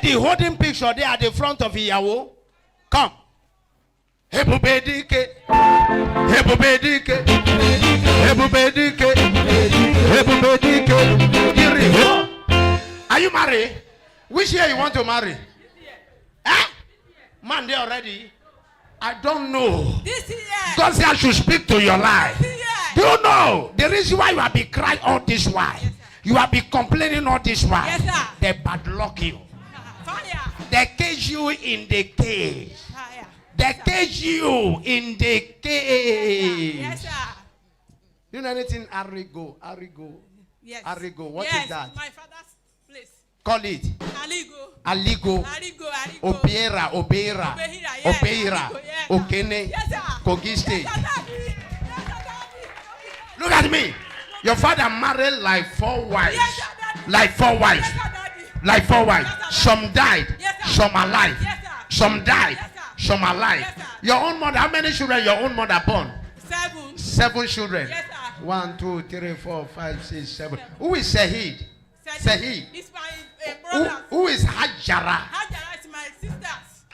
lady holding picture there at the front of Iyawo. Come. Hebubedike. Hebubedike. Hebubedike. Hebubedike. Are you married? Which year you want to marry? Eh? Man, there already. I don't know. This year. God said I should speak to your life. Do you know the reason why you have been crying all this while? Yes, you have been complaining all this while. Yes, sir. They padlock you. Fire. They cage you in the cage. Fire. They cage you in the cage. Yes, sir. You know anything? Arigo. Yes. Arigo. What yes, is that? My father's place. Call it. Aligo. Obeira. Yes. Obeira. Aligo, yes. Okene. Yes, sir. Kogi State. Yes, sir. Look at me. Your father married like 4 wives. Yes, sir, Daddy. Like 4 wives. Yes, sir, Daddy. Like 4 wives. Yes, sir. Some died. Yes, sir. Some alive. Yes, sir. Some died. Yes, sir. Some alive. Yes, sir. Your own mother, how many children your own mother born? 7. 7 children. Yes, sir. 1, 2, 3, 4, 5, 6, 7. Who is Sahid? Sahid. It's my brother. Who is Hajara? Hajara is my sisters.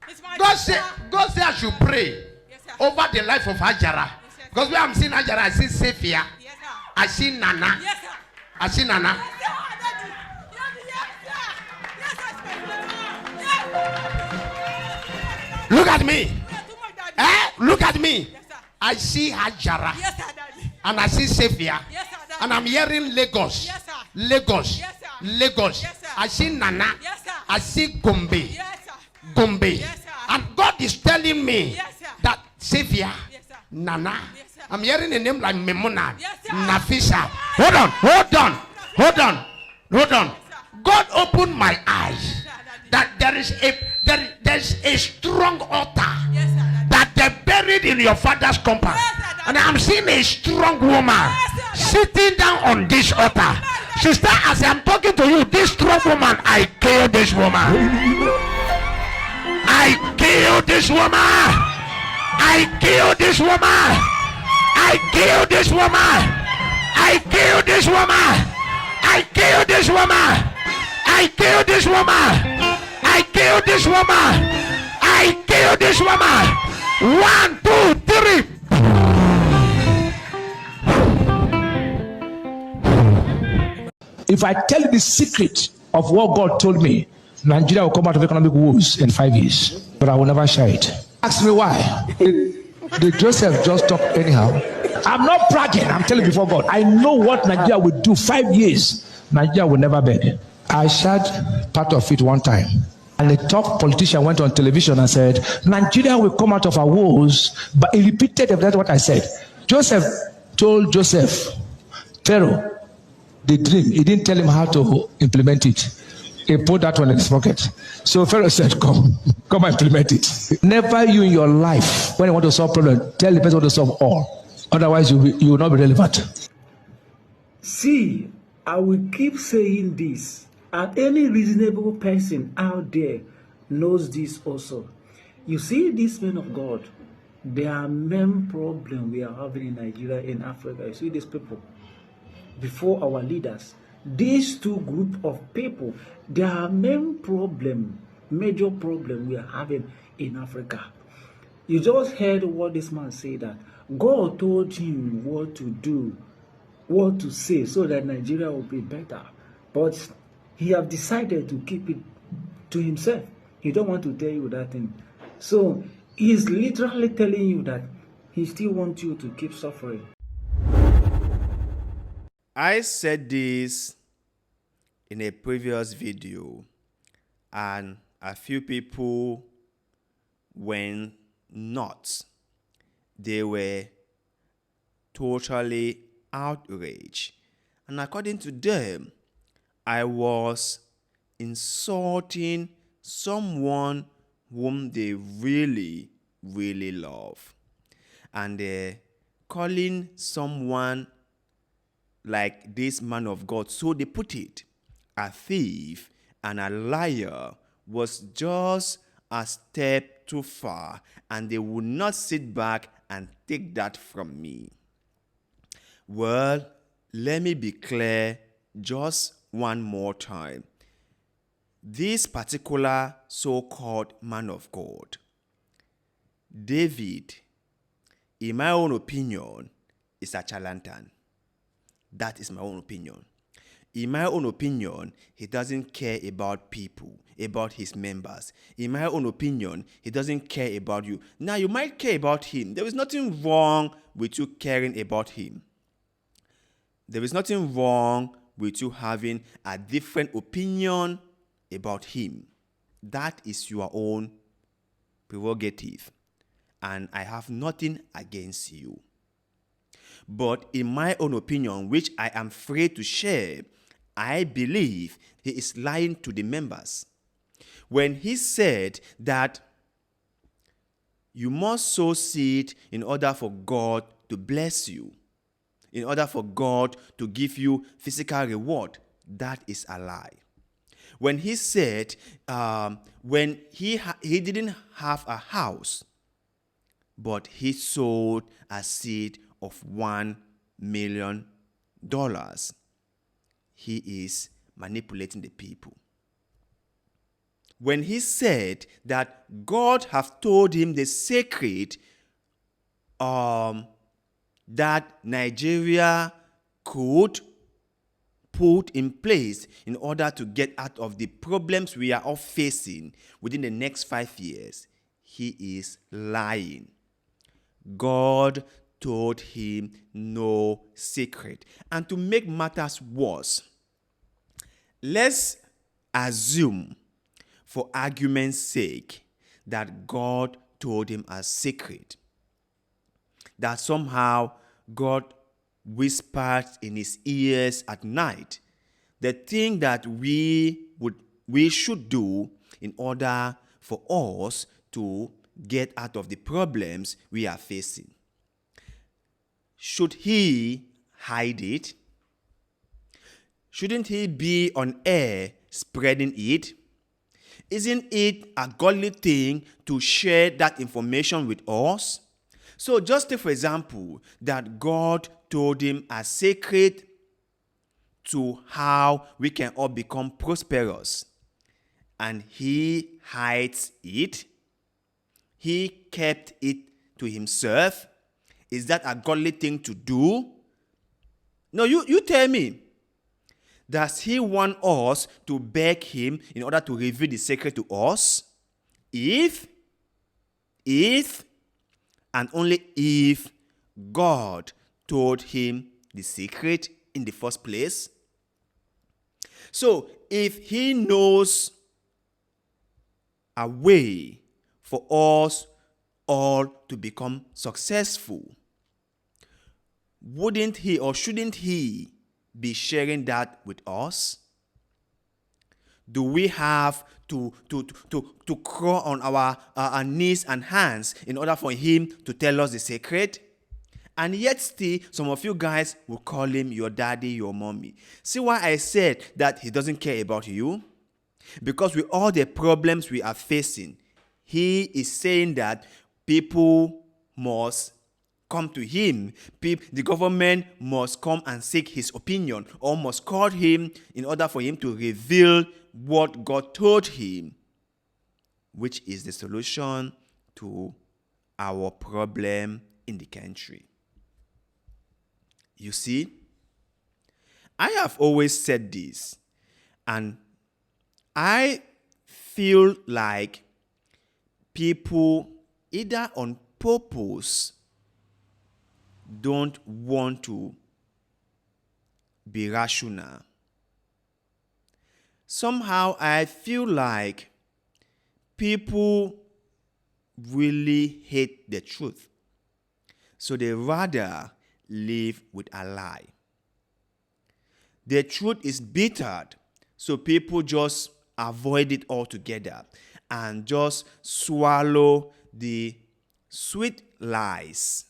It's my God sister. said I should pray Yes, sir. over the life of Hajara. Yes, sir. Because when I'm seeing Hajara, I see Safia. Yes, sir. I see Nana. Yes, sir. I see Nana. Yes, sir. Daddy. Yes, sir. Yes, sir. Look at me. Too much, Daddy. Look at me. Yes, sir. I see Hajara. Yes, sir, Daddy. And I see Safia. Yes, sir, Daddy. And I'm hearing Lagos. Yes, sir. Lagos. Yes, sir. Lagos. Yes, sir. I see Nana. Yes, sir. I see Gombe. Yes, sir. Gombe. Yes, sir. And God is telling me Yes, sir. that Safia, Yes, sir. Nana. Yes, sir. I'm hearing a name like Memuna. Yes, sir. Nafisa. Hold on. God opened my eyes that there is a strong altar Yes, sir, Daddy. that they buried in your father's compound. Yes, sir, Daddy. And I'm seeing a strong woman Yes, sir, sitting down on this altar. Sister, as I'm talking to you, this strong woman, I kill this woman. I kill this woman. I kill this woman. I kill this woman. I kill this woman. I kill this woman. I kill this woman. I kill this woman. I kill this woman. 1, 2, 3. If I tell you the secret of what God told me, Nigeria will come out of economic woes in 5 years, but I will never share it. Ask me why. Did Joseph just talk anyhow? I'm not bragging. I'm telling you before God. I know what Nigeria will do. 5 years, Nigeria will never beg. I shared part of it one time. And a top politician went on television and said, Nigeria will come out of our woes. But he repeated exactly what I said. Joseph told Pharaoh, the dream. He didn't tell him how to implement it. He put that one in his pocket. So Pharaoh said, come and implement it. Never you in your life, when you want to solve problem, tell the person how to solve all. Otherwise, you will not be relevant. See, I will keep saying this, and any reasonable person out there knows this also. You see, these men of God, their main problem we are having in Nigeria, in Africa, you see these people, before our leaders, these two group of people, their main problem, major problem we are having in Africa. You just heard what this man said, that God told him what to do, what to say, so that Nigeria will be better. But he have decided to keep it to himself. He don't want to tell you that thing. So he's literally telling you that he still wants you to keep suffering. I said this in a previous video, and a few people went nuts. They were totally outraged. And according to them, I was insulting someone whom they really, really love. And calling someone like this man of God, so they put it, a thief and a liar, was just a step too far, and they would not sit back and take that from me. Well, let me be clear just one more time. this particular so-called man of God, David, in my own opinion, is a charlatan. That is my own opinion. In my own opinion, he doesn't care about people, about his members. In my own opinion, he doesn't care about you. Now, you might care about him. There is nothing wrong with you caring about him. There is nothing wrong with you having a different opinion about him. That is your own prerogative. And I have nothing against you. But in my own opinion, which I am free to share, I believe he is lying to the members. When he said that you must sow seed in order for God to bless you, in order for God to give you physical reward, that is a lie. When he said, when he didn't have a house, but he sowed a seed of $1 million, he is manipulating the people. When he said that God have told him the secret that Nigeria could put in place in order to get out of the problems we are all facing within the next 5 years, he is lying. God told him no secret. And to make matters worse, let's assume, for argument's sake, that God told him a secret. That somehow God whispered in his ears at night the thing that we should do in order for us to get out of the problems we are facing. Should he hide it? Shouldn't he be on air spreading it? Isn't it a godly thing to share that information with us? So just take for example that God told him a secret to how we can all become prosperous, and he hides it. He kept it to himself. Is that a godly thing to do? No, you tell me. Does he want us to beg him in order to reveal the secret to us? If, and only if God told him the secret in the first place. So, if he knows a way for us all to become successful, wouldn't he or shouldn't he be sharing that with us? Do we have to crawl on our knees and hands in order for him to tell us the secret? And yet still, some of you guys will call him your daddy, your mommy. See why I said that he doesn't care about you? Because with all the problems we are facing, he is saying that people must come to him. The government must come and seek his opinion, or must call him in order for him to reveal what God told him, which is the solution to our problem in the country. You see, I have always said this, and I feel like people, either on purpose, don't want to be rational. Somehow I feel like people really hate the truth, so they rather live with a lie. The truth is bitter, so people just avoid it altogether and just swallow the sweet lies.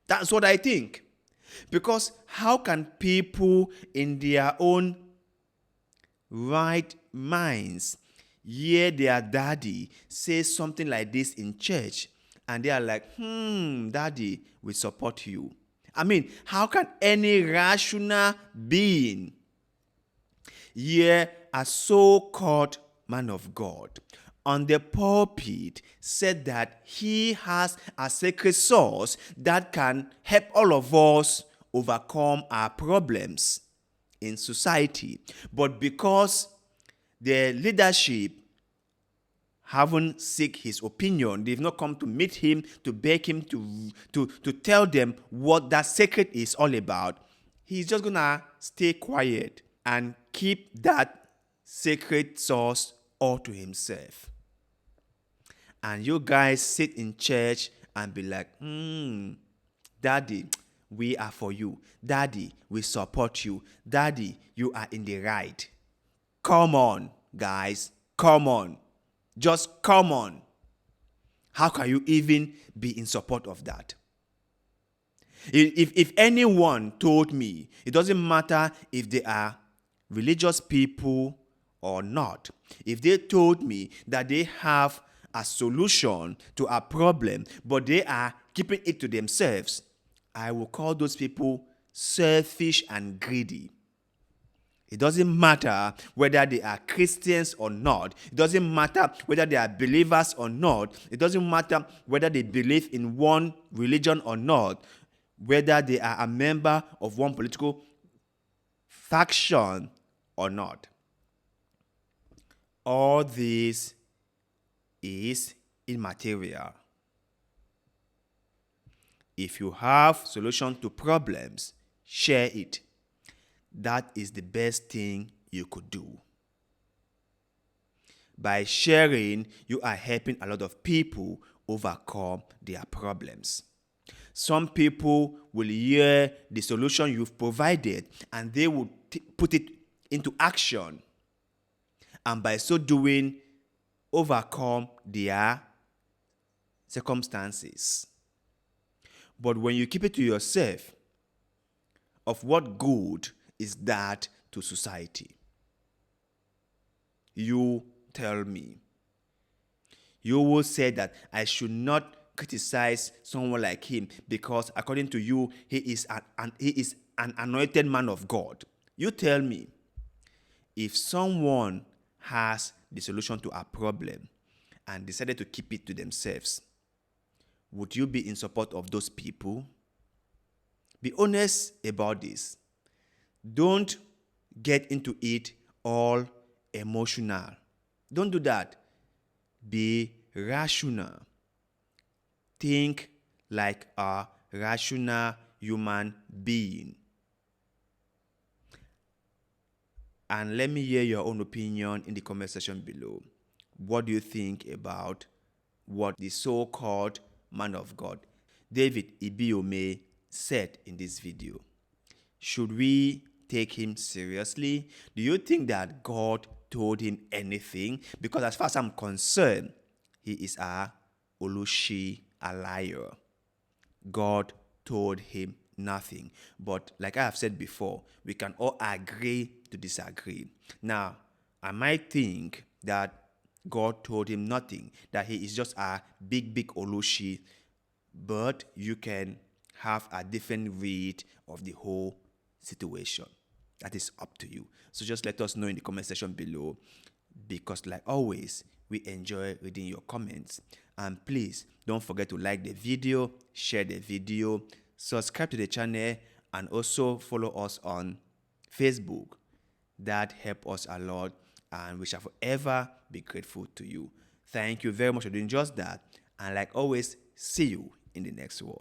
That's what I think. Because how can people in their own right minds hear their daddy say something like this in church, and they are like, daddy, we support you? I mean, how can any rational being hear a so-called man of God on the pulpit said that he has a secret source that can help all of us overcome our problems in society. But because the leadership haven't seek his opinion, they've not come to meet him, to beg him to tell them what that secret is all about, he's just gonna stay quiet and keep that secret source all to himself. And you guys sit in church and be like, Daddy, we are for you. Daddy, we support you. Daddy, you are in the right. Come on, guys. Come on. Just come on. How can you even be in support of that? If anyone told me, it doesn't matter if they are religious people or not, if they told me that they have a solution to a problem, but they are keeping it to themselves, I will call those people selfish and greedy. It doesn't matter whether they are Christians or not. It doesn't matter whether they are believers or not. It doesn't matter whether they believe in one religion or not. Whether they are a member of one political faction or not. All this is immaterial. If you have solution to problems, share it. That is the best thing you could do. By sharing, you are helping a lot of people overcome their problems. Some people will hear the solution you've provided and they will put it into action. And by so doing, overcome their circumstances. But when you keep it to yourself, of what good is that to society? You tell me. You will say that I should not criticize someone like him because according to you, he is an anointed man of God. You tell me, if someone has the solution to a problem and decided to keep it to themselves, would you be in support of those people? Be honest about this. Don't get into it all emotional. Don't do that. Be rational. Think like a rational human being. And let me hear your own opinion in the comment section below. What do you think about what the so-called man of God, David Ibiyeomie, said in this video? Should we take him seriously? Do you think that God told him anything? Because as far as I'm concerned, he is a liar. God told him nothing. But like I have said before, we can all agree to disagree. Now, I might think that God told him nothing, that he is just a big Olushi, but you can have a different read of the whole situation. That is up to you. So just let us know in the comment section below, because like always, we enjoy reading your comments. And please don't forget to like the video, share the video, subscribe to the channel, and also follow us on Facebook. That helps us a lot, and we shall forever be grateful to you. Thank you very much for doing just that. And like always, see you in the next one.